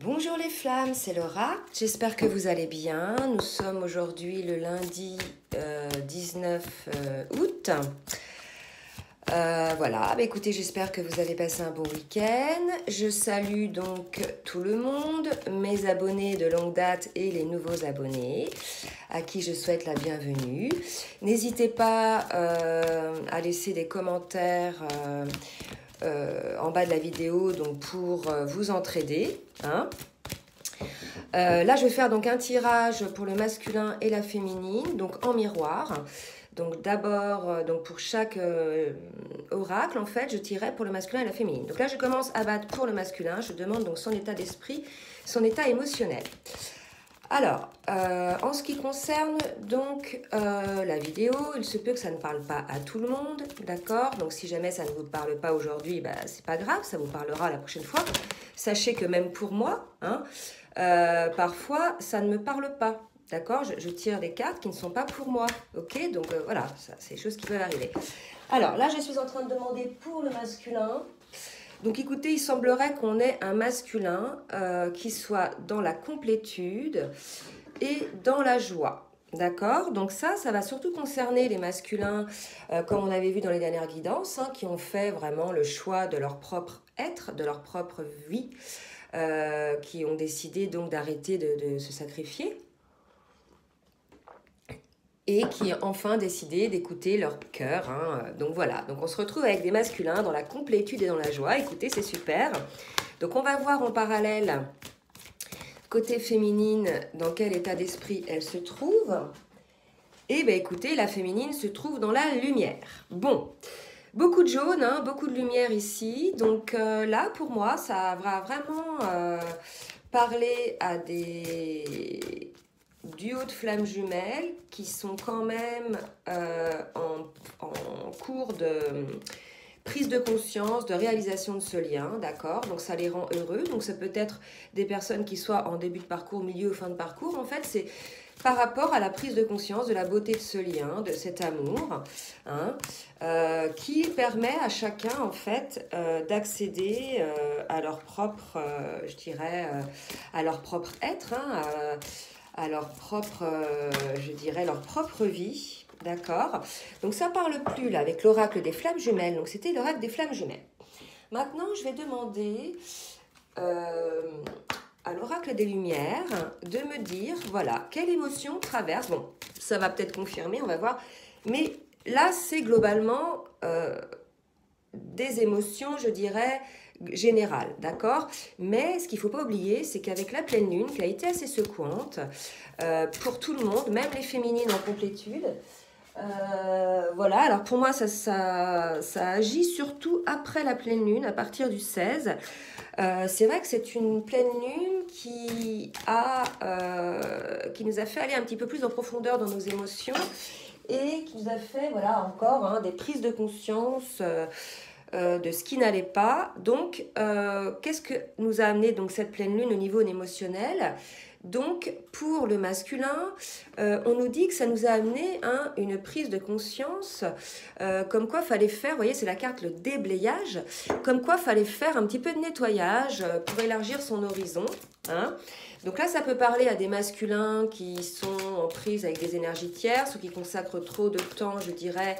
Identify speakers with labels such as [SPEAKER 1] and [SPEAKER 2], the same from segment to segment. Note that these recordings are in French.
[SPEAKER 1] Bonjour les flammes, c'est Laura. J'espère que vous allez bien. Nous sommes aujourd'hui le lundi 19 août. Voilà, écoutez, j'espère que vous avez passé un bon week-end. Je salue donc tout le monde, mes abonnés de longue date et les nouveaux abonnés, à qui je souhaite la bienvenue. N'hésitez pas à laisser des commentaires en bas de la vidéo donc pour vous entraider. Là, je vais faire donc un tirage pour le masculin et la féminine, donc en miroir. Donc d'abord, donc pour chaque oracle, en fait, je tirerai pour le masculin et la féminine. Donc là, je commence à battre pour le masculin. Je demande donc son état d'esprit, son état émotionnel. Alors, en ce qui concerne donc la vidéo, il se peut que ça ne parle pas à tout le monde, d'accord? Donc si jamais ça ne vous parle pas aujourd'hui, bah, c'est pas grave, ça vous parlera la prochaine fois. Sachez que même pour moi, parfois ça ne me parle pas, d'accord? Je tire des cartes qui ne sont pas pour moi, ok? Donc voilà, c'est des choses qui peuvent arriver. Alors là, je suis en train de demander pour le masculin. Donc écoutez, il semblerait qu'on ait un masculin qui soit dans la complétude et dans la joie. D'accord? Donc ça va surtout concerner les masculins, comme on avait vu dans les dernières guidances, qui ont fait vraiment le choix de leur propre être, de leur propre vie, qui ont décidé donc d'arrêter de se sacrifier et qui ont enfin décidé d'écouter leur cœur. Donc voilà, donc on se retrouve avec des masculins dans la complétude et dans la joie. Écoutez, c'est super. Donc on va voir en parallèle, côté féminine, dans quel état d'esprit elle se trouve. Et bien écoutez, la féminine se trouve dans la lumière. Bon, beaucoup de jaune, beaucoup de lumière ici. Donc là, pour moi, ça va vraiment parler à des duo de flammes jumelles qui sont quand même en cours de prise de conscience, de réalisation de ce lien, d'accord? Donc ça les rend heureux. Donc ça peut être des personnes qui soient en début de parcours, milieu ou fin de parcours. En fait, c'est par rapport à la prise de conscience de la beauté de ce lien, de cet amour, qui permet à chacun, en fait, d'accéder à leur propre, je dirais, à leur propre être, à leur propre, je dirais, leur propre vie, d'accord? Donc ça parle plus, là, avec l'oracle des flammes jumelles. Donc c'était l'oracle des flammes jumelles. Maintenant, je vais demander à l'oracle des lumières de me dire, voilà, quelle émotion traverse. Bon, ça va peut-être confirmer, on va voir. Mais là, c'est globalement des émotions, je dirais, générales, d'accord? Mais ce qu'il ne faut pas oublier, c'est qu'avec la pleine lune, qui a été assez secouante, pour tout le monde, même les féminines en complétude, voilà, alors pour moi, ça agit surtout après la pleine lune, à partir du 16. C'est vrai que c'est une pleine lune qui nous a fait aller un petit peu plus en profondeur dans nos émotions et qui nous a fait, voilà, encore des prises de conscience de ce qui n'allait pas. Donc, qu'est-ce que nous a amené donc cette pleine lune au niveau émotionnel? Donc, pour le masculin, on nous dit que ça nous a amené une prise de conscience, comme quoi fallait faire, vous voyez, c'est la carte le déblayage, comme quoi fallait faire un petit peu de nettoyage pour élargir son horizon. Donc là, ça peut parler à des masculins qui sont en prise avec des énergies tierces ou qui consacrent trop de temps, je dirais,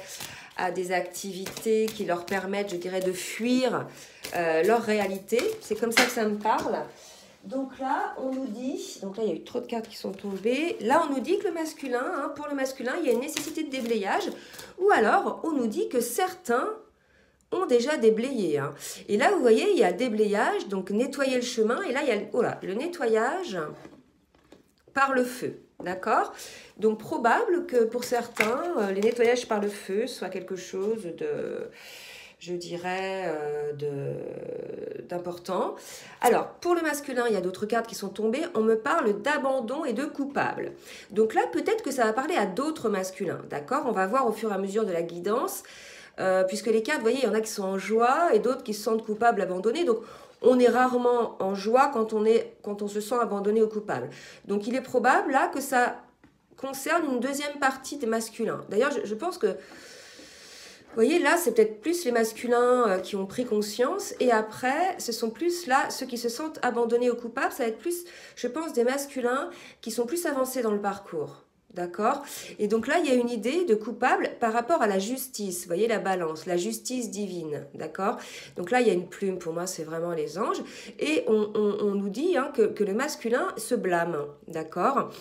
[SPEAKER 1] à des activités qui leur permettent, je dirais, de fuir leur réalité. C'est comme ça que ça me parle. Donc là, on nous dit, donc là il y a eu trop de cartes qui sont tombées, là on nous dit que le masculin, pour le masculin, il y a une nécessité de déblayage, ou alors on nous dit que certains ont déjà déblayé. Et là, vous voyez, il y a déblayage, donc nettoyer le chemin, et là, il y a le nettoyage par le feu, d'accord? Donc probable que pour certains, les nettoyages par le feu soient quelque chose de, je dirais, d'important. Alors, pour le masculin, il y a d'autres cartes qui sont tombées. On me parle d'abandon et de coupable. Donc là, peut-être que ça va parler à d'autres masculins, d'accord? On va voir au fur et à mesure de la guidance, puisque les cartes, vous voyez, il y en a qui sont en joie et d'autres qui se sentent coupables, abandonnés. Donc, on est rarement en joie quand on se sent abandonné ou coupable. Donc, il est probable, là, que ça concerne une deuxième partie des masculins. D'ailleurs, je pense que Vous voyez, là, c'est peut-être plus les masculins qui ont pris conscience. Et après, ce sont plus là ceux qui se sentent abandonnés ou coupables. Ça va être plus, je pense, des masculins qui sont plus avancés dans le parcours. D'accord? Et donc là, il y a une idée de coupable par rapport à la justice. Vous voyez la balance, la justice divine. D'accord? Donc là, il y a une plume. Pour moi, c'est vraiment les anges. Et on nous dit hein, que le masculin se blâme. D'accord?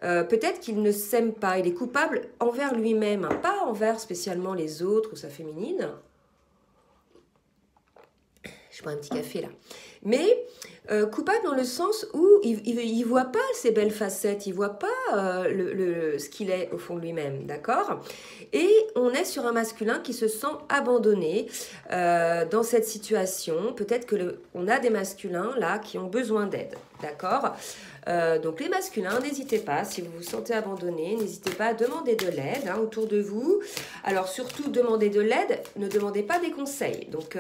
[SPEAKER 1] Peut-être qu'il ne s'aime pas, il est coupable envers lui-même, hein, pas envers spécialement les autres ou sa féminine. Je bois un petit café là. Mais coupable dans le sens où il voit pas ses belles facettes, il voit pas ce qu'il est au fond de lui-même, d'accord? Et on est sur un masculin qui se sent abandonné dans cette situation. Peut-être que on a des masculins là qui ont besoin d'aide, d'accord? Donc les masculins, n'hésitez pas, si vous vous sentez abandonné, n'hésitez pas à demander de l'aide hein, autour de vous. Alors surtout, demandez de l'aide, ne demandez pas des conseils. Donc,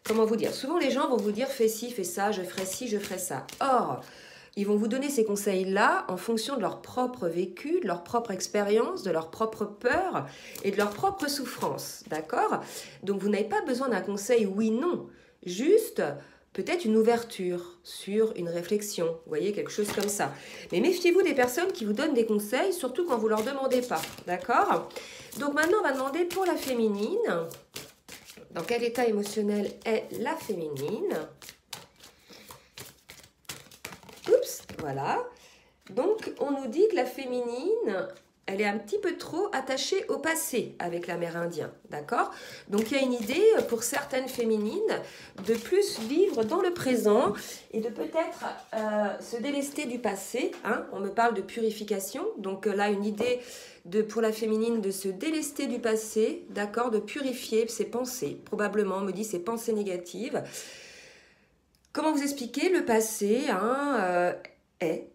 [SPEAKER 1] comment vous dire? Souvent les gens vont vous dire, fais ci, fais ça, je ferai ci, je ferai ça. Or, ils vont vous donner ces conseils-là en fonction de leur propre vécu, de leur propre expérience, de leur propre peur et de leur propre souffrance, d'accord? Donc vous n'avez pas besoin d'un conseil oui-non, juste peut-être une ouverture sur une réflexion, vous voyez, quelque chose comme ça. Mais méfiez-vous des personnes qui vous donnent des conseils, surtout quand vous ne leur demandez pas, d'accord? Donc maintenant, on va demander pour la féminine, dans quel état émotionnel est la féminine? Oups, voilà. Donc, on nous dit que la féminine, elle est un petit peu trop attachée au passé avec l'amérindien, d'accord? Donc, il y a une idée pour certaines féminines de plus vivre dans le présent et de peut-être se délester du passé. Hein? On me parle de purification, donc là, une idée pour la féminine de se délester du passé, d'accord? De purifier ses pensées, probablement, on me dit ses pensées négatives. Comment vous expliquer? Le passé, hein,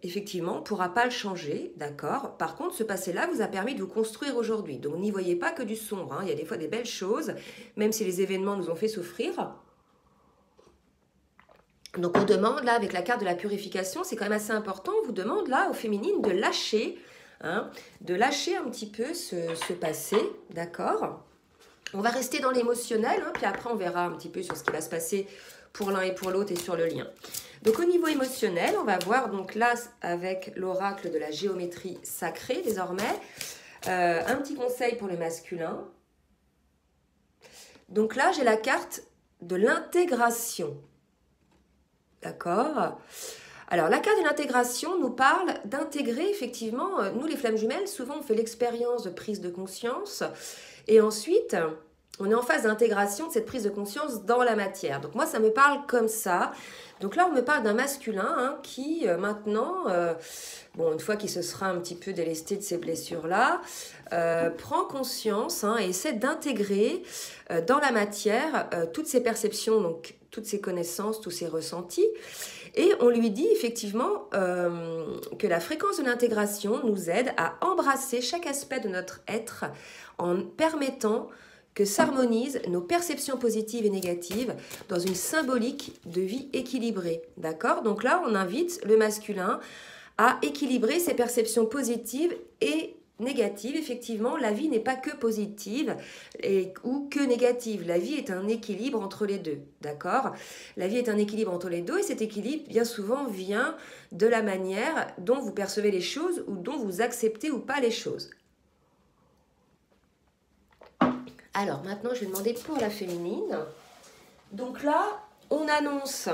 [SPEAKER 1] effectivement, on ne pourra pas le changer, d'accord? Par contre, ce passé-là vous a permis de vous construire aujourd'hui. Donc, n'y voyez pas que du sombre. Hein. Il y a des fois des belles choses, même si les événements nous ont fait souffrir. Donc, on demande, là, avec la carte de la purification, c'est quand même assez important, on vous demande, là, aux féminines, de lâcher, hein, de lâcher un petit peu ce passé, d'accord? On va rester dans l'émotionnel, hein, puis après, on verra un petit peu sur ce qui va se passer pour l'un et pour l'autre et sur le lien. Donc au niveau émotionnel, on va voir donc là avec l'oracle de la géométrie sacrée désormais, un petit conseil pour le masculin. Donc là j'ai la carte de l'intégration, d'accord? Alors la carte de l'intégration nous parle d'intégrer effectivement, nous les flammes jumelles, souvent on fait l'expérience de prise de conscience et ensuite on est en phase d'intégration de cette prise de conscience dans la matière. Donc moi, ça me parle comme ça. Donc là, on me parle d'un masculin hein, qui, maintenant, bon, une fois qu'il se sera un petit peu délesté de ces blessures-là, prend conscience hein, et essaie d'intégrer dans la matière toutes ses perceptions, donc toutes ses connaissances, tous ses ressentis. Et on lui dit effectivement que la fréquence de l'intégration nous aide à embrasser chaque aspect de notre être en permettant que s'harmonisent nos perceptions positives et négatives dans une symbolique de vie équilibrée. D'accord? Donc là, on invite le masculin à équilibrer ses perceptions positives et négatives. Effectivement, la vie n'est pas que positive ou que négative. La vie est un équilibre entre les deux. D'accord? La vie est un équilibre entre les deux et cet équilibre, bien souvent, vient de la manière dont vous percevez les choses ou dont vous acceptez ou pas les choses. Alors, maintenant, je vais demander pour la féminine. Donc là, on annonce,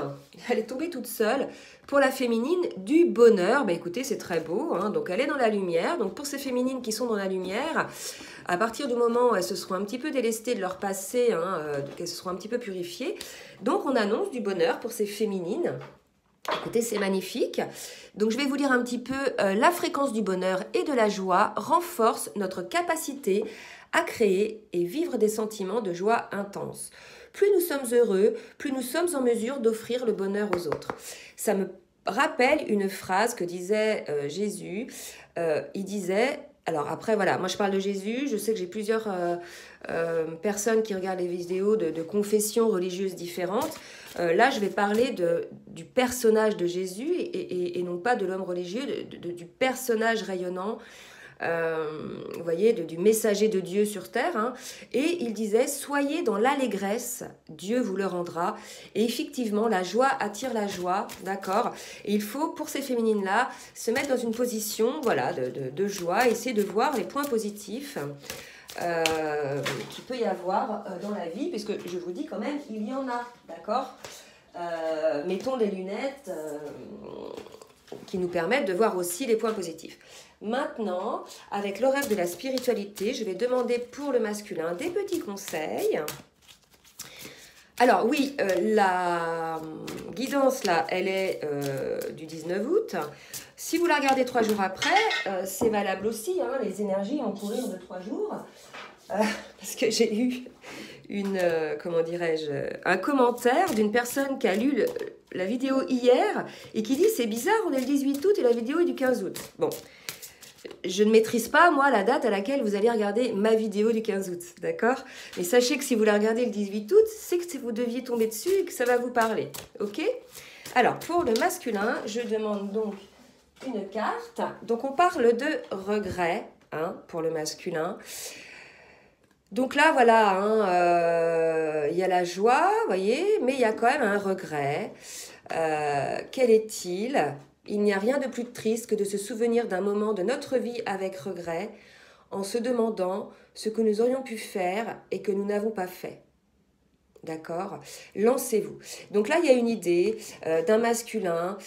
[SPEAKER 1] elle est tombée toute seule, pour la féminine, du bonheur. Bah, écoutez, c'est très beau, hein, donc elle est dans la lumière. Donc pour ces féminines qui sont dans la lumière, à partir du moment où elles se seront un petit peu délestées de leur passé, hein, qu'elles se seront un petit peu purifiées, donc on annonce du bonheur pour ces féminines. Écoutez, c'est magnifique. Donc, je vais vous lire un petit peu la fréquence du bonheur et de la joie renforce notre capacité à créer et vivre des sentiments de joie intense. Plus nous sommes heureux, plus nous sommes en mesure d'offrir le bonheur aux autres. Ça me rappelle une phrase que disait Jésus. Il disait... Alors après, voilà, moi je parle de Jésus, je sais que j'ai plusieurs personnes qui regardent les vidéos de confessions religieuses différentes. Là, je vais parler du personnage de Jésus et non pas de l'homme religieux, du personnage rayonnant vous voyez, du messager de Dieu sur terre, hein, et il disait, soyez dans l'allégresse, Dieu vous le rendra, et effectivement, la joie attire la joie, d'accord, et il faut, pour ces féminines-là, se mettre dans une position, voilà, de joie, essayer de voir les points positifs qu'il peut y avoir dans la vie, puisque je vous dis quand même, il y en a, d'accord, mettons des lunettes qui nous permettent de voir aussi les points positifs. Maintenant, avec l'horaire de la spiritualité, je vais demander pour le masculin des petits conseils. Alors oui, la guidance là, elle est du 19 août. Si vous la regardez 3 jours après, c'est valable aussi, hein, les énergies vont courir de 3 jours. Parce que j'ai eu comment dirais-je, un commentaire d'une personne qui a lu la vidéo hier et qui dit c'est bizarre, on est le 18 août et la vidéo est du 15 août. Bon, je ne maîtrise pas, moi, la date à laquelle vous allez regarder ma vidéo du 15 août, d'accord? Mais sachez que si vous la regardez le 18 août, c'est que vous deviez tomber dessus et que ça va vous parler, ok? Alors, pour le masculin, je demande donc une carte. Donc, on parle de regret, hein, pour le masculin. Donc là, voilà, hein, y a la joie, vous voyez, mais il y a quand même un regret. Quel est-il? Il n'y a rien de plus triste que de se souvenir d'un moment de notre vie avec regret, en se demandant ce que nous aurions pu faire et que nous n'avons pas fait. D'accord? Lancez-vous. Donc là, il y a une idée d'un masculin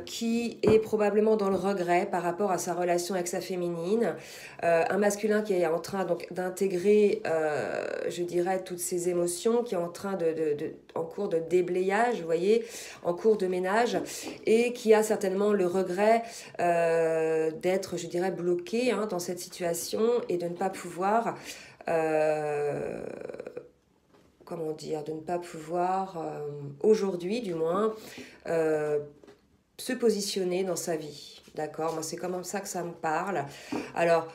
[SPEAKER 1] qui est probablement dans le regret par rapport à sa relation avec sa féminine. Un masculin qui est en train donc d'intégrer, je dirais, toutes ses émotions, qui est en train en cours de déblayage, vous voyez, en cours de ménage, et qui a certainement le regret d'être, je dirais, bloqué, hein, dans cette situation et de ne pas pouvoir... comment dire, de ne pas pouvoir, aujourd'hui du moins, se positionner dans sa vie. D'accord? Moi, c'est comme ça que ça me parle. Alors,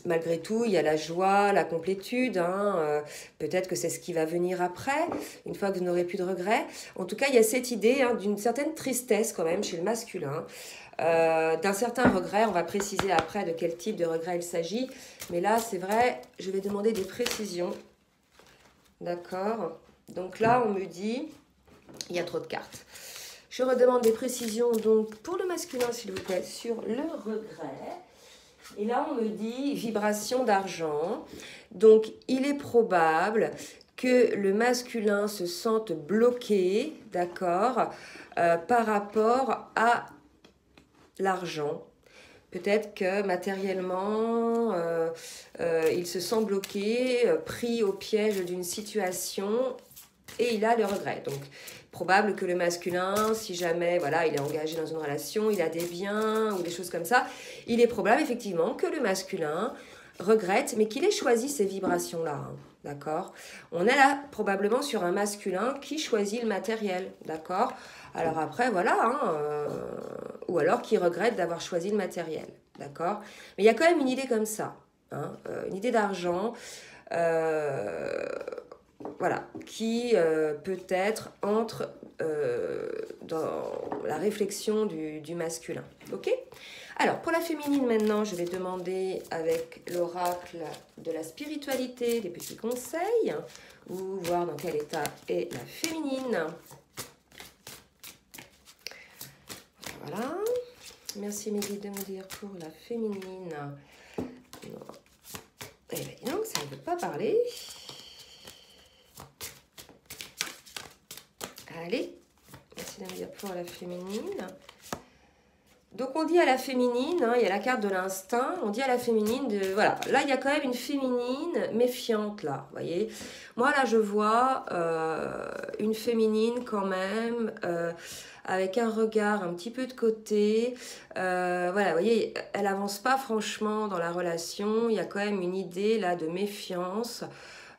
[SPEAKER 1] malgré tout, il y a la joie, la complétude. Hein, peut-être que c'est ce qui va venir après, une fois que vous n'aurez plus de regrets. En tout cas, il y a cette idée, hein, d'une certaine tristesse quand même chez le masculin. D'un certain regret, on va préciser après de quel type de regret il s'agit. Mais là, c'est vrai, je vais demander des précisions. D'accord. Donc là, on me dit, il y a trop de cartes. Je redemande des précisions donc pour le masculin, s'il vous plaît, sur le regret. Et là, on me dit vibration d'argent. Donc, il est probable que le masculin se sente bloqué, d'accord, par rapport à l'argent. Peut-être que matériellement, il se sent bloqué, pris au piège d'une situation et il a le regret. Donc, probable que le masculin, si jamais voilà, il est engagé dans une relation, il a des biens ou des choses comme ça, il est probable effectivement que le masculin regrette, mais qu'il ait choisi ces vibrations-là. Hein, d'accord? On est là probablement sur un masculin qui choisit le matériel. D'accord? Alors après, voilà, hein, ou alors qui regrette d'avoir choisi le matériel, d'accord? Mais il y a quand même une idée comme ça, hein, une idée d'argent, voilà, qui peut-être entre dans la réflexion du masculin, ok? Alors, pour la féminine maintenant, je vais demander avec l'oracle de la spiritualité des petits conseils, ou voir dans quel état est la féminine. Voilà. Merci mes guides de me dire pour la féminine. Eh bien, non, ça ne veut pas parler. Allez. Merci de me dire pour la féminine. Donc, on dit à la féminine, hein, il y a la carte de l'instinct, on dit à la féminine, voilà, là, il y a quand même une féminine méfiante, là, vous voyez. Moi, là, je vois une féminine quand même, avec un regard un petit peu de côté. Voilà, vous voyez, elle avance pas franchement dans la relation, il y a quand même une idée, là, de méfiance.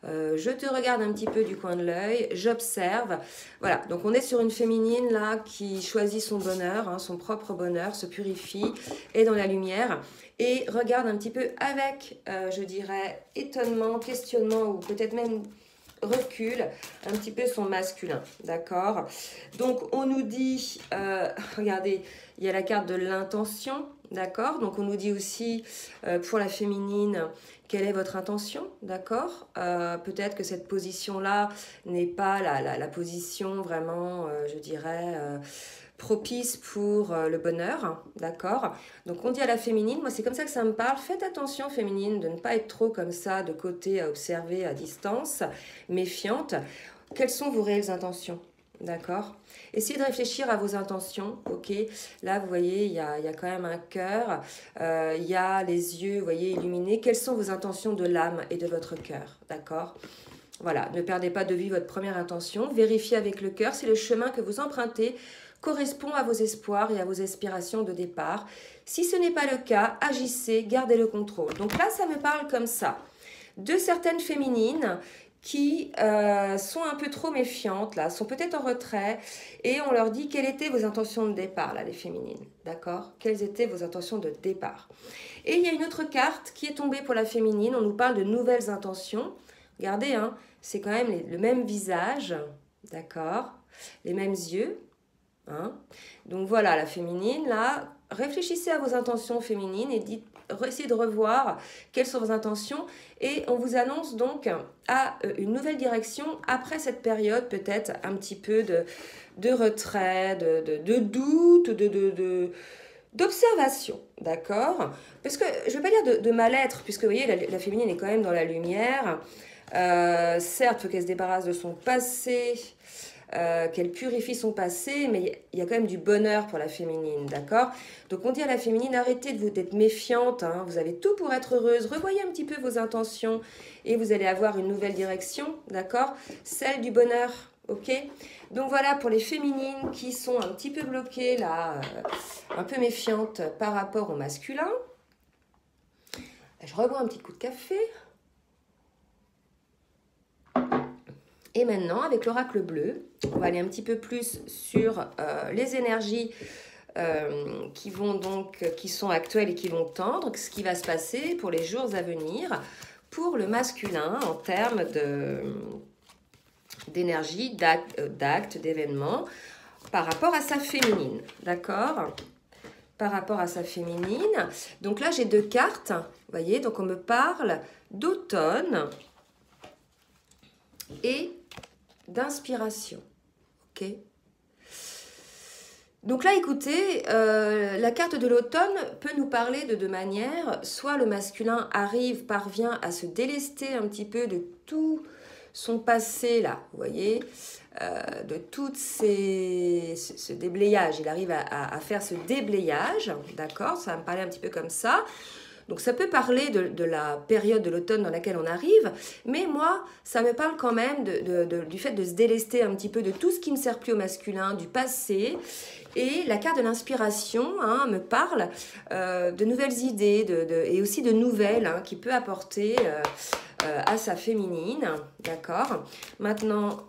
[SPEAKER 1] Je te regarde un petit peu du coin de l'œil, j'observe. Voilà, donc on est sur une féminine là qui choisit son bonheur, hein, son propre bonheur, se purifie, est dans la lumière et regarde un petit peu avec, je dirais, étonnement, questionnement ou peut-être même recule un petit peu son masculin, d'accord? Donc, on nous dit, regardez, il y a la carte de l'intention, d'accord? Donc, on nous dit aussi, pour la féminine, quelle est votre intention, d'accord? Peut-être que cette position-là n'est pas la position vraiment, je dirais, propice pour le bonheur, d'accord? Donc on dit à la féminine, moi c'est comme ça que ça me parle, faites attention féminine de ne pas être trop comme ça de côté à observer à distance, méfiante. Quelles sont vos réelles intentions? D'accord? Essayez de réfléchir à vos intentions, ok? Là, vous voyez, il y a quand même un cœur, il y a les yeux, vous voyez, illuminés. Quelles sont vos intentions de l'âme et de votre cœur? D'accord? Voilà, ne perdez pas de vue votre première intention. Vérifiez avec le cœur si le chemin que vous empruntez correspond à vos espoirs et à vos aspirations de départ. Si ce n'est pas le cas, agissez, gardez le contrôle. Donc là, ça me parle comme ça. De certaines féminines qui sont un peu trop méfiantes, là, sont peut-être en retrait, et on leur dit quelles étaient vos intentions de départ, là, les féminines, d'accord? Quelles étaient vos intentions de départ? Et il y a une autre carte qui est tombée pour la féminine, on nous parle de nouvelles intentions. Regardez, hein, c'est quand même le même visage, d'accord? Les mêmes yeux, hein? Donc voilà, la féminine, là, réfléchissez à vos intentions féminines et essayez de revoir quelles sont vos intentions et on vous annonce donc à une nouvelle direction après cette période peut-être un petit peu de retrait, de doute, d'observation, d'accord? Parce que je ne veux pas dire de mal-être, puisque vous voyez, la féminine est quand même dans la lumière. Certes, il faut qu'elle se débarrasse de son passé, qu'elle purifie son passé, mais il y a quand même du bonheur pour la féminine, d'accord? Donc on dit à la féminine, arrêtez d'être méfiante, hein, vous avez tout pour être heureuse, revoyez un petit peu vos intentions et vous allez avoir une nouvelle direction, d'accord? Celle du bonheur, ok? Donc voilà pour les féminines qui sont un petit peu bloquées, là, un peu méfiantes par rapport au masculin. Je rebois un petit coup de café. Et maintenant, avec l'oracle bleu, on va aller un petit peu plus sur les énergies qui sont actuelles et qui vont tendre, ce qui va se passer pour les jours à venir, pour le masculin en termes d'énergie, d'actes, d'événements, par rapport à sa féminine, d'accord? Par rapport à sa féminine. Donc là, j'ai deux cartes, vous voyez, donc on me parle d'automne et d'inspiration, ok? Donc là, écoutez, la carte de l'automne peut nous parler de deux manières. Soit le masculin parvient à se délester un petit peu de tout son passé, là, vous voyez, de tout ce déblayage. Il arrive à faire ce déblayage, d'accord? Ça va me parler un petit peu comme ça. Donc ça peut parler de la période de l'automne dans laquelle on arrive, mais moi, ça me parle quand même du fait de se délester un petit peu de tout ce qui ne sert plus au masculin, du passé. Et la carte de l'inspiration me parle de nouvelles idées et aussi de nouvelles qu'il peut apporter à sa féminine, d'accord? Maintenant,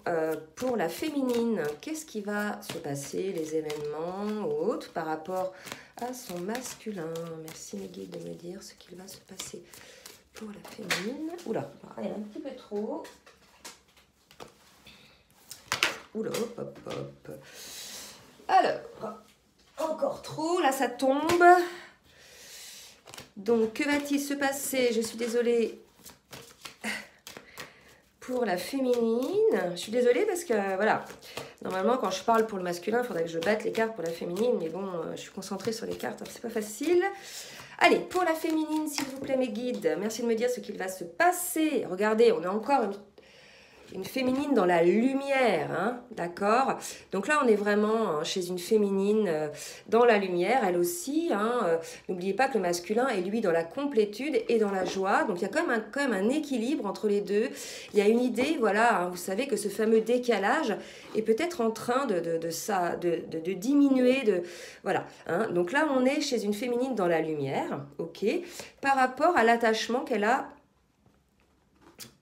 [SPEAKER 1] pour la féminine, qu'est-ce qui va se passer, les événements ou autres par rapport à son masculin? Merci mes guides de me dire ce qu'il va se passer pour la féminine. Oula, il y a un petit peu trop. Oula, hop, hop, hop. Alors, encore trop, là ça tombe. Donc, que va-t-il se passer? Je suis désolée pour la féminine. Je suis désolée parce que, voilà, normalement quand je parle pour le masculin, il faudrait que je batte les cartes pour la féminine. Mais bon, je suis concentrée sur les cartes, c'est pas facile. Allez, pour la féminine, s'il vous plaît mes guides, merci de me dire ce qu'il va se passer. Regardez, on a encore une féminine dans la lumière, hein, d'accord? Donc là, on est vraiment chez une féminine dans la lumière, elle aussi. N'oubliez pas que le masculin est, lui, dans la complétude et dans la joie. Donc, il y a quand même un équilibre entre les deux. Il y a une idée, voilà, vous savez que ce fameux décalage est peut-être en train de diminuer. Voilà. Donc là, on est chez une féminine dans la lumière, ok, par rapport à l'attachement qu'elle a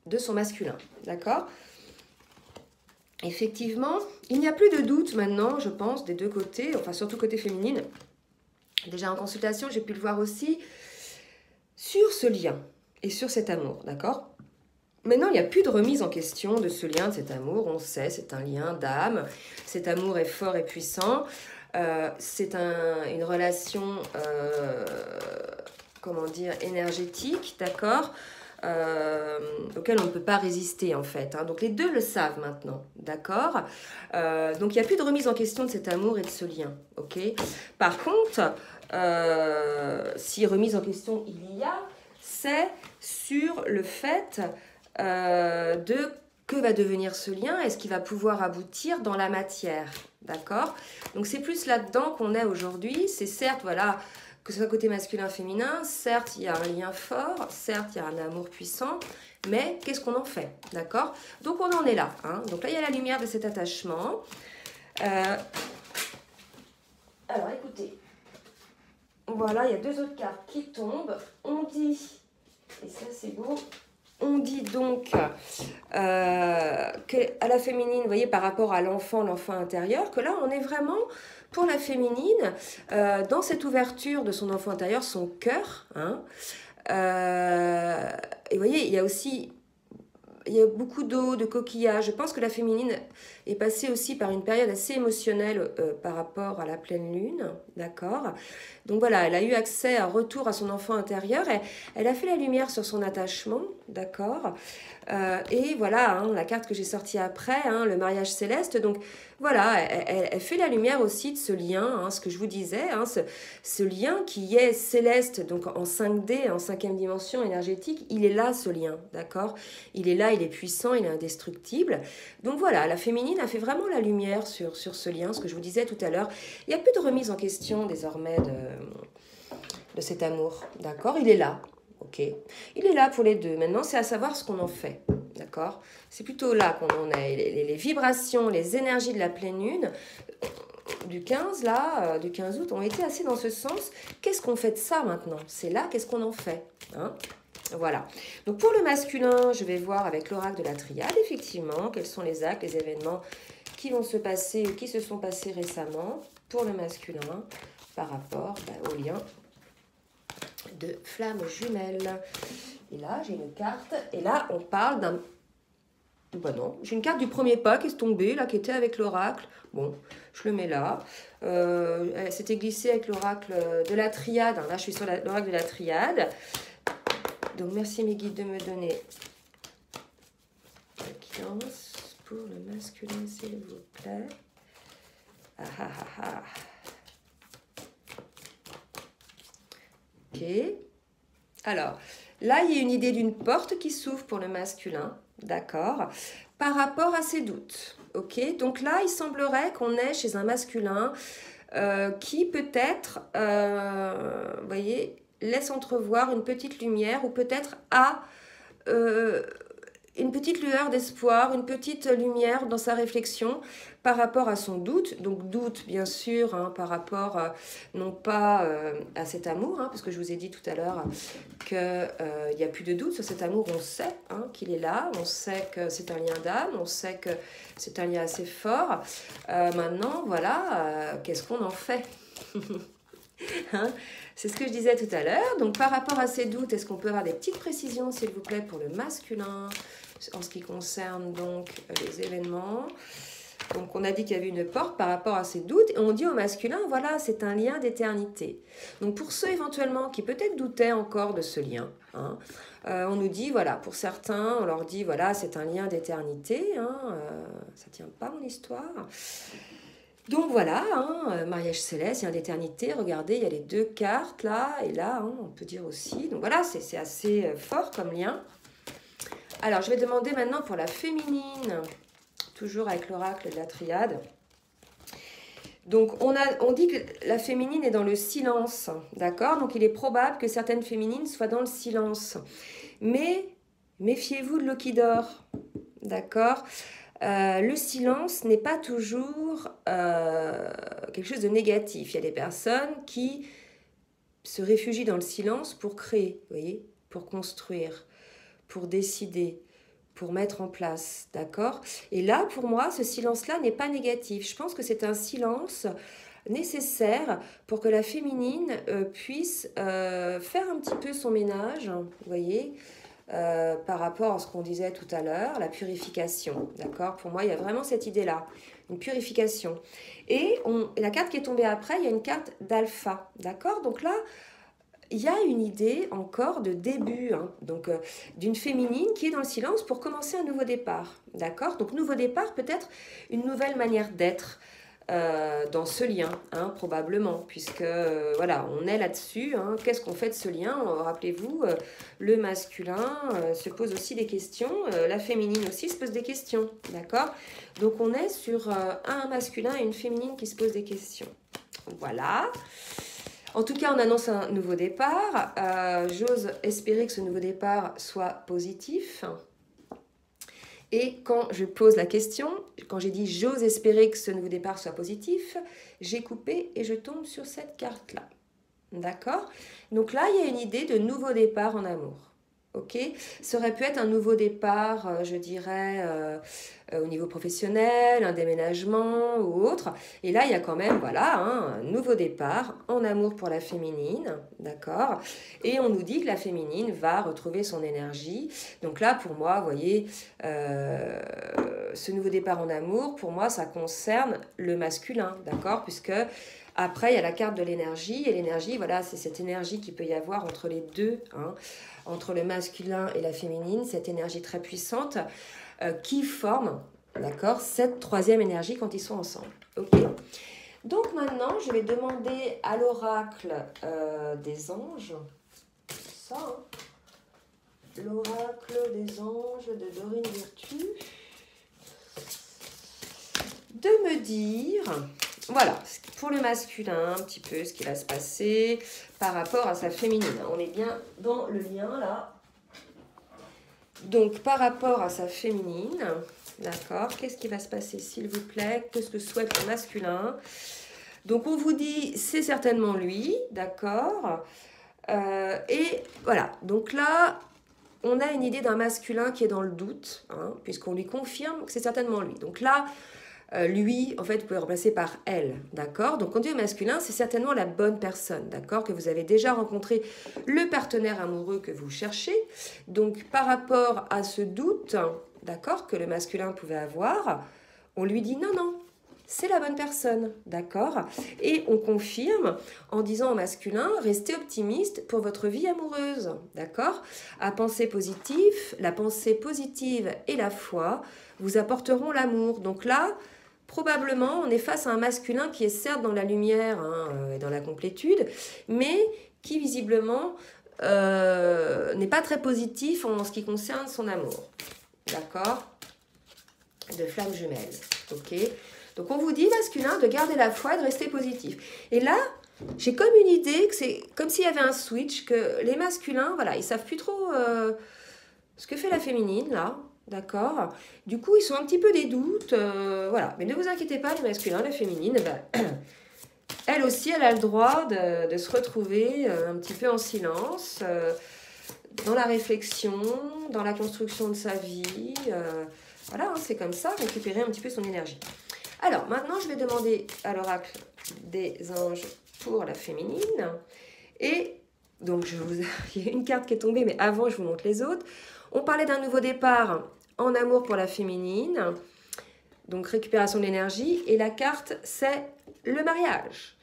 [SPEAKER 1] de son masculin, d'accord? Effectivement, il n'y a plus de doute maintenant, je pense, des deux côtés, enfin surtout côté féminine. Déjà en consultation, j'ai pu le voir aussi sur ce lien et sur cet amour, d'accord? Maintenant, il n'y a plus de remise en question de ce lien, de cet amour. On sait, c'est un lien d'âme. Cet amour est fort et puissant. C'est une relation, comment dire, énergétique, d'accord, auquel on ne peut pas résister en fait. Hein. Donc les deux le savent maintenant, d'accord. Donc il n'y a plus de remise en question de cet amour et de ce lien, ok. Par contre, si remise en question il y a, c'est sur le fait de que va devenir ce lien, est-ce qu'il va pouvoir aboutir dans la matière, d'accord. Donc c'est plus là-dedans qu'on est aujourd'hui. C'est certes, voilà, que ce soit côté masculin, féminin, certes il y a un lien fort, certes il y a un amour puissant, mais qu'est-ce qu'on en fait, d'accord. Donc on en est là, hein. Donc là il y a la lumière de cet attachement. Alors écoutez, voilà, il y a deux autres cartes qui tombent. On dit, et ça c'est beau, on dit donc qu'à la féminine, vous voyez, par rapport à l'enfant intérieur, que là, on est vraiment pour la féminine, dans cette ouverture de son enfant intérieur, son cœur. Hein, et vous voyez, il y a aussi... Il y a beaucoup d'eau, de coquillages. Je pense que la féminine est passée aussi par une période assez émotionnelle par rapport à la pleine lune, d'accord. Donc voilà, elle a eu accès à un retour à son enfant intérieur. Elle a fait la lumière sur son attachement, d'accord. Et voilà, hein, la carte que j'ai sortie après, hein, le mariage céleste. Donc voilà, elle fait la lumière aussi de ce lien, hein, ce que je vous disais, hein, ce lien qui est céleste, donc en 5D, en 5e dimension énergétique, il est là ce lien, d'accord. Il est là, il est puissant, il est indestructible. Donc voilà, la féminine a fait vraiment la lumière sur ce lien, ce que je vous disais tout à l'heure. Il n'y a plus de remise en question désormais de cet amour, d'accord. Il est là. Ok, il est là pour les deux. Maintenant, c'est à savoir ce qu'on en fait, d'accord. C'est plutôt là qu'on en est. Les vibrations, les énergies de la pleine lune du 15, là, du 15 août, ont été assez dans ce sens. Qu'est-ce qu'on fait de ça maintenant? C'est là, qu'est-ce qu'on en fait, hein? Voilà. Donc pour le masculin, je vais voir avec l'oracle de la triade, effectivement, quels sont les actes, les événements qui vont se passer ou qui se sont passés récemment pour le masculin par rapport au lien de flammes jumelles. Et là, j'ai une carte. Et là, on parle d'un... Bah non, j'ai une carte du premier pas qui est tombée, là, qui était avec l'oracle. Bon, je le mets là. Elle s'était glissée avec l'oracle de la triade. Là, je suis sur l'oracle de la triade. Donc, merci mes guides de me donner la guidance pour le masculin, s'il vous plaît. Ah ah ah ah. Ok. Alors, là, il y a une idée d'une porte qui s'ouvre pour le masculin, d'accord, par rapport à ses doutes. Ok. Donc là, il semblerait qu'on est chez un masculin qui peut-être, vous voyez, laisse entrevoir une petite lumière ou peut-être a une petite lueur d'espoir, une petite lumière dans sa réflexion par rapport à son doute. Donc doute, bien sûr, hein, par rapport non pas à cet amour, hein, parce que je vous ai dit tout à l'heure qu'il n'y a plus de doute sur cet amour. On sait hein, qu'il est là, on sait que c'est un lien d'âme, on sait que c'est un lien assez fort. Maintenant, voilà, qu'est-ce qu'on en fait? Hein, c'est ce que je disais tout à l'heure. Donc par rapport à ces doutes, est-ce qu'on peut avoir des petites précisions s'il vous plaît pour le masculin en ce qui concerne donc les événements? Donc on a dit qu'il y avait une porte par rapport à ces doutes et on dit au masculin voilà, c'est un lien d'éternité. Donc pour ceux éventuellement qui peut-être doutaient encore de ce lien, hein, on nous dit voilà, pour certains on leur dit voilà, c'est un lien d'éternité, hein, ça tient pas mon histoire. Donc voilà, hein, mariage céleste, il y a d'éternité. Regardez, il y a les deux cartes là et là, hein, on peut dire aussi. Donc voilà, c'est assez fort comme lien. Alors, je vais demander maintenant pour la féminine, toujours avec l'oracle de la triade. Donc, on dit que la féminine est dans le silence, d'accord? Donc, il est probable que certaines féminines soient dans le silence. Mais méfiez-vous de l'eau qui dort, d'accord? Le silence n'est pas toujours quelque chose de négatif. Il y a des personnes qui se réfugient dans le silence pour créer, vous voyez, pour construire, pour décider, pour mettre en place, d'accord? Et là, pour moi, ce silence-là n'est pas négatif. Je pense que c'est un silence nécessaire pour que la féminine puisse faire un petit peu son ménage, vous voyez, par rapport à ce qu'on disait tout à l'heure, la purification, d'accord? Pour moi, il y a vraiment cette idée-là, une purification. Et la carte qui est tombée après, il y a une carte d'alpha, d'accord? Donc là, il y a une idée encore de début, hein, donc d'une féminine qui est dans le silence pour commencer un nouveau départ, d'accord? Donc nouveau départ, peut-être une nouvelle manière d'être dans ce lien, hein, probablement, puisque voilà, on est là-dessus, hein. Qu'est-ce qu'on fait de ce lien? Rappelez-vous, le masculin se pose aussi des questions, la féminine aussi se pose des questions, d'accord? Donc on est sur un masculin et une féminine qui se posent des questions. Voilà. En tout cas, on annonce un nouveau départ. J'ose espérer que ce nouveau départ soit positif. Et quand je pose la question, quand j'ai dit j'ose espérer que ce nouveau départ soit positif, j'ai coupé et je tombe sur cette carte-là. D'accord? Donc là, il y a une idée de nouveau départ en amour. Ok? Ça aurait pu être un nouveau départ, je dirais, au niveau professionnel, un déménagement ou autre. Et là, il y a quand même, voilà, hein, un nouveau départ en amour pour la féminine, d'accord? Et on nous dit que la féminine va retrouver son énergie. Donc là, pour moi, vous voyez, ce nouveau départ en amour, pour moi, ça concerne le masculin, d'accord? Puisque après, il y a la carte de l'énergie. Et l'énergie, voilà, c'est cette énergie qu'il peut y avoir entre les deux, hein, entre le masculin et la féminine, cette énergie très puissante qui forme, d'accord, cette troisième énergie quand ils sont ensemble. Ok. Donc maintenant, je vais demander à l'oracle des anges, ça, hein, l'oracle des anges de Dorine Virtue, de me dire, voilà, pour le masculin, un petit peu ce qui va se passer par rapport à sa féminine. On est bien dans le lien là. Donc, par rapport à sa féminine, d'accord, qu'est-ce qui va se passer, s'il vous plaît? Qu'est-ce que souhaite le masculin? Donc, on vous dit, c'est certainement lui, d'accord? Et voilà, donc là, on a une idée d'un masculin qui est dans le doute, hein, puisqu'on lui confirme que c'est certainement lui. Donc là, lui, en fait, vous pouvez le remplacer par elle, d'accord? Donc, quand on dit au masculin, c'est certainement la bonne personne, d'accord? Que vous avez déjà rencontré le partenaire amoureux que vous cherchez. Donc, par rapport à ce doute, d'accord, que le masculin pouvait avoir, on lui dit non, non, c'est la bonne personne, d'accord? Et on confirme en disant au masculin, restez optimiste pour votre vie amoureuse, d'accord? À penser positif, la pensée positive et la foi vous apporteront l'amour. Donc là, probablement, on est face à un masculin qui est certes dans la lumière, hein, et dans la complétude, mais qui visiblement n'est pas très positif en ce qui concerne son amour. D'accord? De flamme jumelle. Ok? Donc on vous dit, masculin, de garder la foi et de rester positif. Et là, j'ai comme une idée que c'est comme s'il y avait un switch, que les masculins, voilà, ils savent plus trop ce que fait la féminine, là. D'accord? Du coup, ils sont un petit peu des doutes. Voilà. Mais ne vous inquiétez pas, les masculins, la féminine, ben, elle aussi, elle a le droit de se retrouver un petit peu en silence, dans la réflexion, dans la construction de sa vie. Voilà, hein, c'est comme ça, récupérer un petit peu son énergie. Alors, maintenant, je vais demander à l'oracle des anges pour la féminine. Et donc, il y a une carte qui est tombée, mais avant, je vous montre les autres. On parlait d'un nouveau départ en amour pour la féminine, donc récupération de l'énergie, et la carte, c'est le mariage.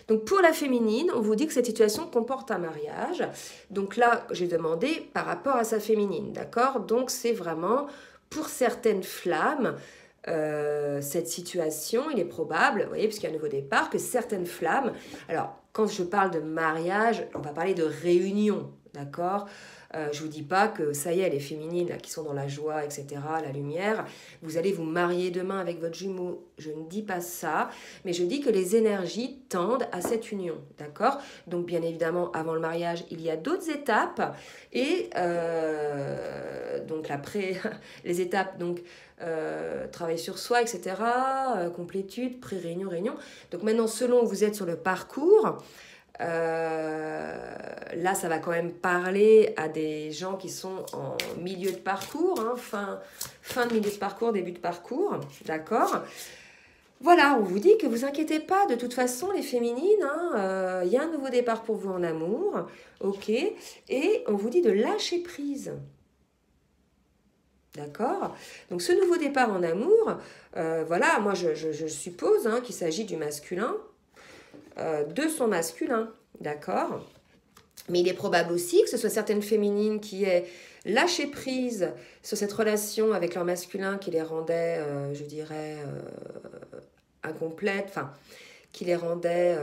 [SPEAKER 1] Donc pour la féminine, on vous dit que cette situation comporte un mariage. Donc là, j'ai demandé par rapport à sa féminine, d'accord? Donc c'est vraiment, pour certaines flammes, cette situation, il est probable, vous voyez, puisqu'il y a un nouveau départ, que certaines flammes, alors quand je parle de mariage, on va parler de réunion, d'accord? Je ne vous dis pas que ça y est, les féminines là, qui sont dans la joie, etc., la lumière, vous allez vous marier demain avec votre jumeau. Je ne dis pas ça, mais je dis que les énergies tendent à cette union, d'accord? Donc bien évidemment, avant le mariage, il y a d'autres étapes. Et donc après, les étapes, donc travail sur soi, etc., complétude, pré-réunion, réunion. Donc maintenant, selon où vous êtes sur le parcours, là, ça va quand même parler à des gens qui sont en milieu de parcours, hein, fin de milieu de parcours, début de parcours, d'accord? Voilà, on vous dit que vous inquiétez pas, de toute façon, les féminines, hein, y a un nouveau départ pour vous en amour, ok? Et on vous dit de lâcher prise, D'accord? Donc ce nouveau départ en amour, voilà, moi je suppose hein, qu'il s'agit du masculin, de son masculin, d'accord? Mais il est probable aussi que ce soit certaines féminines qui aient lâché prise sur cette relation avec leur masculin qui les rendait, je dirais, incomplètes, enfin, qui les rendait,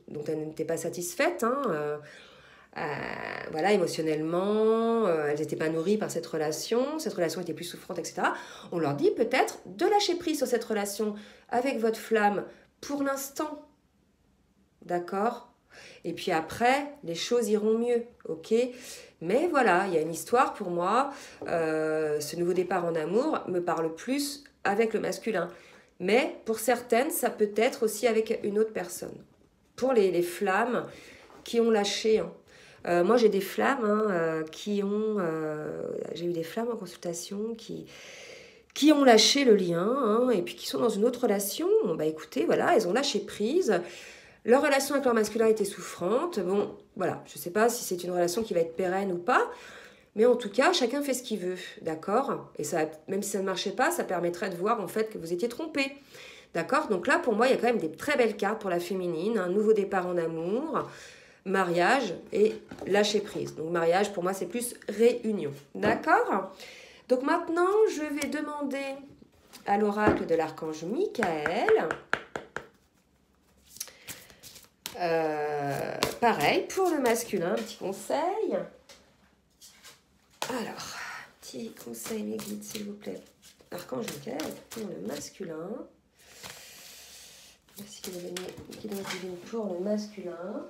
[SPEAKER 1] dont elles n'étaient pas satisfaites, hein, voilà, émotionnellement, elles n'étaient pas nourries par cette relation était plus souffrante, etc. On leur dit peut-être de lâcher prise sur cette relation avec votre flamme pour l'instant, d'accord? Et puis après, les choses iront mieux, ok? Mais voilà, il y a une histoire pour moi. Ce nouveau départ en amour me parle plus avec le masculin. Mais pour certaines, ça peut être aussi avec une autre personne. Pour les flammes qui ont lâché. Hein. Moi, j'ai des flammes hein, qui ont... j'ai eu des flammes en consultation qui ont lâché le lien hein, et puis qui sont dans une autre relation. Bah écoutez, voilà, elles ont lâché prise. Leur relation avec leur masculin était souffrante. Bon, voilà, je ne sais pas si c'est une relation qui va être pérenne ou pas, mais en tout cas, chacun fait ce qu'il veut, d'accord? Et ça, même si ça ne marchait pas, ça permettrait de voir en fait que vous étiez trompé, d'accord? Donc là, pour moi, il y a quand même des très belles cartes pour la féminine, un nouveau départ en amour, mariage et lâcher prise. Donc mariage, pour moi, c'est plus réunion, d'accord? Donc maintenant, je vais demander à l'oracle de l'archange Michael... pareil, pour le masculin, un petit conseil. Alors, petit conseil, mes guides, s'il vous plaît. Archange Michael, pour le masculin. Merci guidance divine pour le masculin.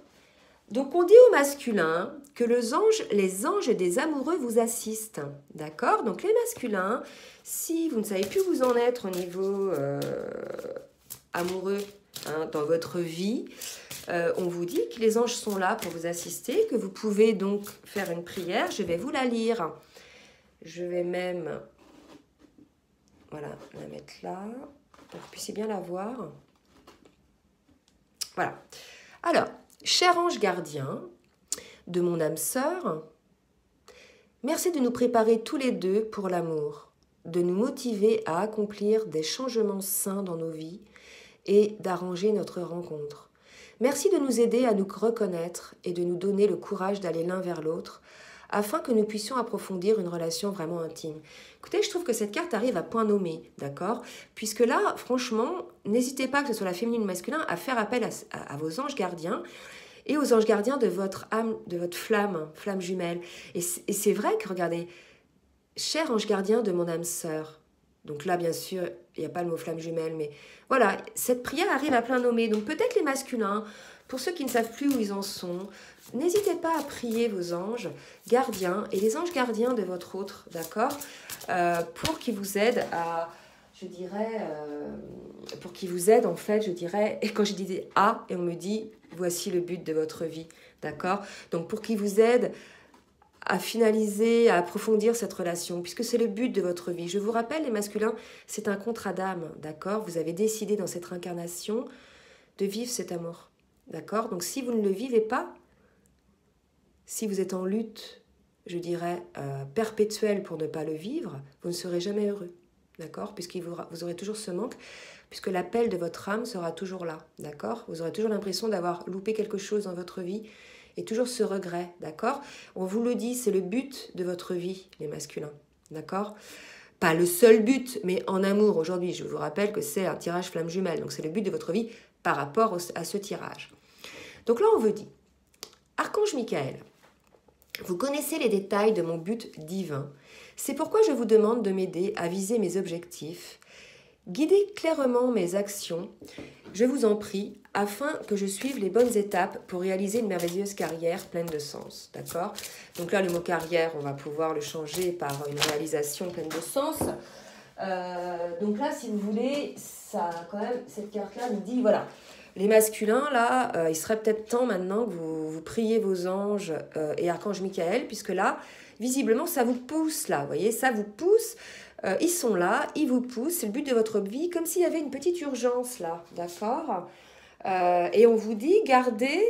[SPEAKER 1] Donc, on dit au masculin que les anges des amoureux vous assistent. D'accord? Donc, les masculins, si vous ne savez plus où vous en être au niveau amoureux hein, dans votre vie, on vous dit que les anges sont là pour vous assister, que vous pouvez donc faire une prière. Je vais vous la lire. Je vais même voilà, la mettre là pour que vous puissiez bien la voir. Voilà. Alors, cher ange gardien de mon âme sœur, merci de nous préparer tous les deux pour l'amour, de nous motiver à accomplir des changements sains dans nos vies et d'arranger notre rencontre. Merci de nous aider à nous reconnaître et de nous donner le courage d'aller l'un vers l'autre afin que nous puissions approfondir une relation vraiment intime. Écoutez, je trouve que cette carte arrive à point nommé, d'accord? Puisque là, franchement, n'hésitez pas, que ce soit la féminine ou le masculin, à faire appel à vos anges gardiens et aux anges gardiens de votre âme, de votre flamme jumelle. Et c'est vrai que, regardez, cher ange gardien de mon âme sœur, donc là, bien sûr, il n'y a pas le mot flamme jumelle, mais voilà, cette prière arrive à plein nommé. Donc peut-être les masculins, pour ceux qui ne savent plus où ils en sont, n'hésitez pas à prier vos anges gardiens et les anges gardiens de votre autre, d'accord, pour qu'ils vous aident à, je dirais, pour qu'ils vous aident en fait, je dirais, et quand je disais « ah », et on me dit « voici le but de votre vie », d'accord, donc pour qu'ils vous aident à finaliser, à approfondir cette relation, puisque c'est le but de votre vie. Je vous rappelle, les masculins, c'est un contrat d'âme, d'accord? Vous avez décidé dans cette incarnation de vivre cet amour, d'accord? Donc si vous ne le vivez pas, si vous êtes en lutte, je dirais, perpétuelle pour ne pas le vivre, vous ne serez jamais heureux, d'accord? Puisque vous aurez toujours ce manque, puisque l'appel de votre âme sera toujours là, d'accord? Vous aurez toujours l'impression d'avoir loupé quelque chose dans votre vie, et toujours ce regret, d'accord? On vous le dit, c'est le but de votre vie, les masculins, d'accord? Pas le seul but, mais en amour aujourd'hui. Je vous rappelle que c'est un tirage flamme jumelle, donc c'est le but de votre vie par rapport à ce tirage. Donc là, on vous dit, Archange Michael, vous connaissez les détails de mon but divin. C'est pourquoi je vous demande de m'aider à viser mes objectifs, guider clairement mes actions, je vous en prie, afin que je suive les bonnes étapes pour réaliser une merveilleuse carrière pleine de sens. D'accord? Donc là, le mot carrière, on va pouvoir le changer par une réalisation pleine de sens. Donc là, si vous voulez, ça, quand même, cette carte-là nous dit, voilà, les masculins, là, il serait peut-être temps maintenant que vous priez vos anges et Archange Michael, puisque là, visiblement, ça vous pousse, là, vous voyez, ça vous pousse. Ils sont là, ils vous poussent, c'est le but de votre vie, comme s'il y avait une petite urgence là, d'accord? Et on vous dit, gardez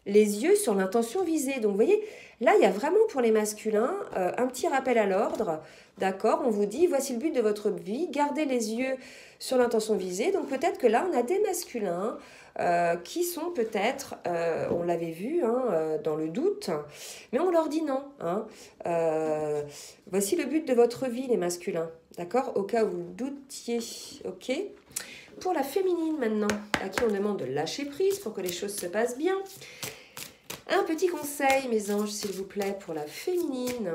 [SPEAKER 1] les yeux sur l'intention visée. Donc, vous voyez, là, il y a vraiment pour les masculins un petit rappel à l'ordre. D'accord? On vous dit, voici le but de votre vie, gardez les yeux sur l'intention visée. Donc, peut-être que là, on a des masculins qui sont peut-être, on l'avait vu, hein, dans le doute, mais on leur dit non. Hein. Voici le but de votre vie, les masculins. D'accord? Au cas où vous doutiez. Ok? Pour la féminine maintenant, à qui on demande de lâcher prise pour que les choses se passent bien. Un petit conseil, mes anges, s'il vous plaît, pour la féminine.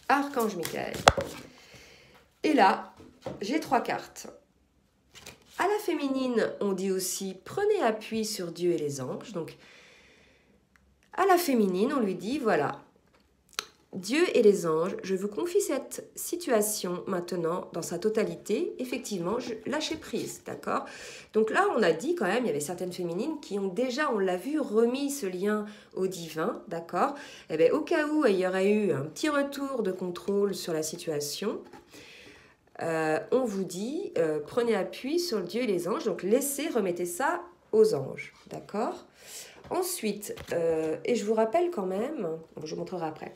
[SPEAKER 1] Archange Michael. Et là, j'ai 3 cartes. À la féminine, on dit aussi « Prenez appui sur Dieu et les anges ». Donc, à la féminine, on lui dit « Voilà, Dieu et les anges, je vous confie cette situation maintenant dans sa totalité. Effectivement, lâchez prise, d'accord? Donc là, on a dit quand même, il y avait certaines féminines qui ont déjà, on l'a vu, remis ce lien au divin, d'accord? Eh bien, au cas où il y aurait eu un petit retour de contrôle sur la situation, on vous dit, prenez appui sur le Dieu et les anges, donc laissez, remettez ça aux anges, d'accord? Ensuite, et je vous rappelle quand même, je vous montrerai après,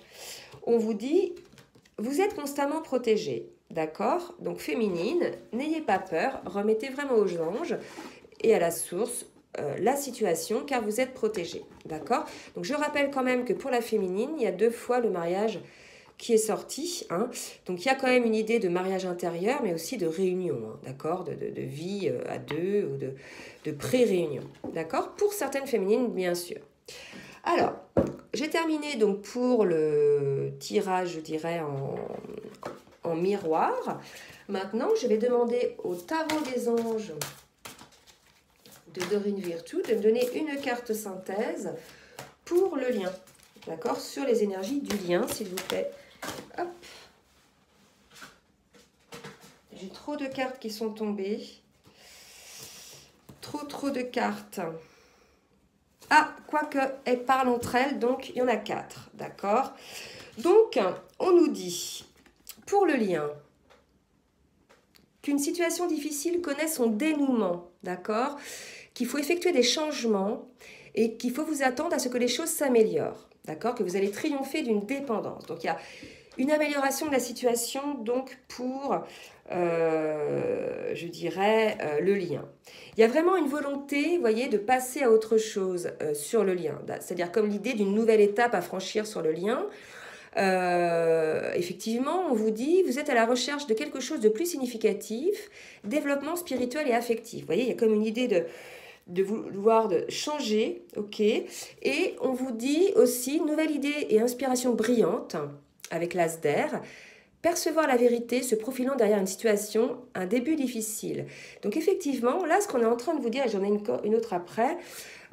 [SPEAKER 1] on vous dit, vous êtes constamment protégés, d'accord? Donc féminine, n'ayez pas peur, remettez vraiment aux anges et à la source la situation, car vous êtes protégés, d'accord? Donc je rappelle quand même que pour la féminine, il y a 2 fois le mariage qui est sorti, hein. Donc il y a quand même une idée de mariage intérieur, mais aussi de réunion, hein, d'accord, de vie à 2 ou de pré-réunion, d'accord, pour certaines féminines, bien sûr. Alors, j'ai terminé donc pour le tirage, je dirais, en miroir. Maintenant, je vais demander au tarot des anges de Dorine Virtue de me donner une carte synthèse pour le lien, d'accord, sur les énergies du lien, s'il vous plaît. Hop. J'ai trop de cartes qui sont tombées. Trop de cartes. Ah, quoique, elles parlent entre elles, donc il y en a 4, d'accord? Donc, on nous dit, pour le lien, qu'une situation difficile connaît son dénouement, d'accord? Qu'il faut effectuer des changements et qu'il faut vous attendre à ce que les choses s'améliorent, d'accord? Que vous allez triompher d'une dépendance. Donc, il y a une amélioration de la situation, donc, pour, je dirais, le lien. Il y a vraiment une volonté, vous voyez, de passer à autre chose sur le lien. C'est-à-dire comme l'idée d'une nouvelle étape à franchir sur le lien. Effectivement, on vous dit, vous êtes à la recherche de quelque chose de plus significatif, développement spirituel et affectif. Vous voyez, il y a comme une idée de vouloir changer, ok. Et on vous dit aussi, nouvelle idée et inspiration brillante, avec l'as d'air, percevoir la vérité se profilant derrière une situation, un début difficile. Donc effectivement, là, ce qu'on est en train de vous dire, et j'en ai une autre après,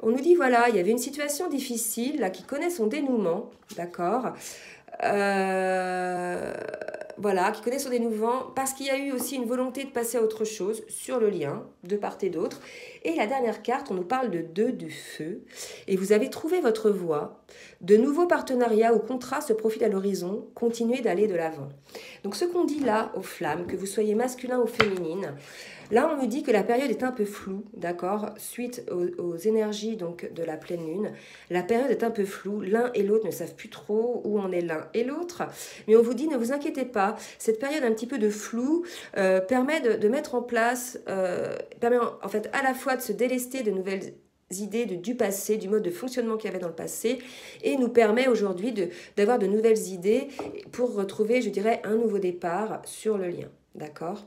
[SPEAKER 1] on nous dit, voilà, il y avait une situation difficile, là, qui connaît son dénouement, d'accord, voilà, qui connaît son dénouement, parce qu'il y a eu aussi une volonté de passer à autre chose sur le lien, de part et d'autre. Et la dernière carte, on nous parle de 2 du feu, et vous avez trouvé votre voie, de nouveaux partenariats ou contrats se profilent à l'horizon, continuez d'aller de l'avant. Donc ce qu'on dit là aux flammes, que vous soyez masculin ou féminine, là on nous dit que la période est un peu floue, d'accord, suite aux énergies donc de la pleine lune, la période est un peu floue, l'un et l'autre ne savent plus trop où en est l'un et l'autre, mais on vous dit ne vous inquiétez pas, cette période un petit peu de flou permet de mettre en place, permet en fait à la fois de se délester de nouvelles idées du passé, du mode de fonctionnement qu'il y avait dans le passé, et nous permet aujourd'hui d'avoir de nouvelles idées pour retrouver, je dirais, un nouveau départ sur le lien, d'accord?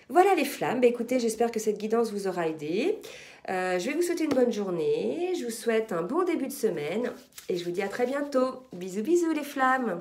[SPEAKER 1] Voilà les flammes, bah, écoutez, j'espère que cette guidance vous aura aidé. Je vais vous souhaiter une bonne journée, je vous souhaite un bon début de semaine, et je vous dis à très bientôt. Bisous bisous les flammes.